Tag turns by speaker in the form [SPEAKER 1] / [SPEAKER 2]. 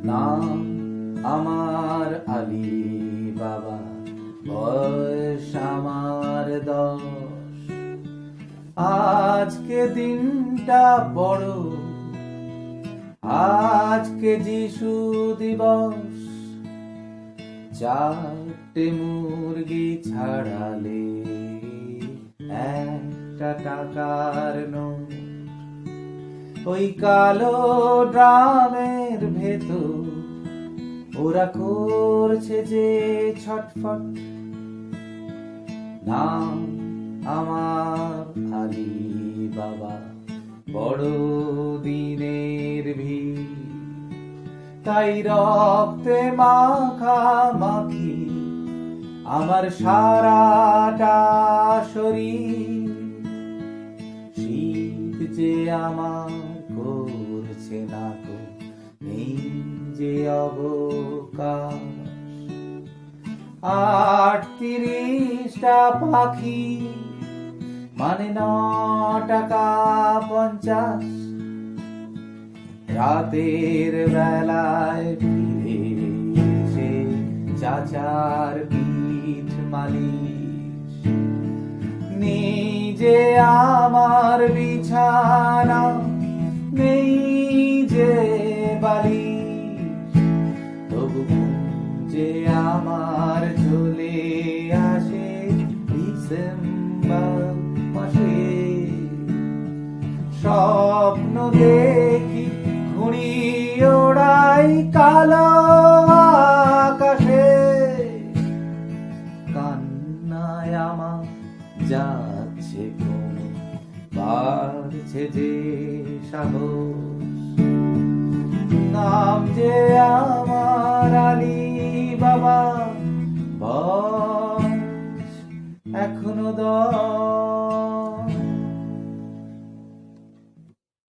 [SPEAKER 1] নাম আমার আলী বাবা, বয়স আমার 10। আজকে দিনটা বড়, আজকে যিশু দিবস। 4টে মুরগি ছাড়ালে একটা টাকার নোট। ওই কালো ড্রামের ভেতর ওরা করছে যে ছটফট। নাম আমার আলী বাবা, বড় দিনের ভিড়। তাই রক্তে মাখামাখি আমার সারাটা শরীর। শীত যে আমার করছে না গো, নেই যে অবকাশ। 38টা পাখি মানে 9 টাকা 50। রাতের বেলায় ফিরে এসে চাচার পিঠ মালিশ। নিজে আমার বিছানা, নেই যে বালিশ। তবু যে আমার চলে আসে ডিসেম্বর মাসে। স্বপ্ন দেখি ঘুড়ি ওড়াই কালো আকাশে। কান্নায় আমার যাচ্ছে কমে, বাড়ছে যে সাহস। নাম যে আমার আলী বাবা, বয়স এখনো 10।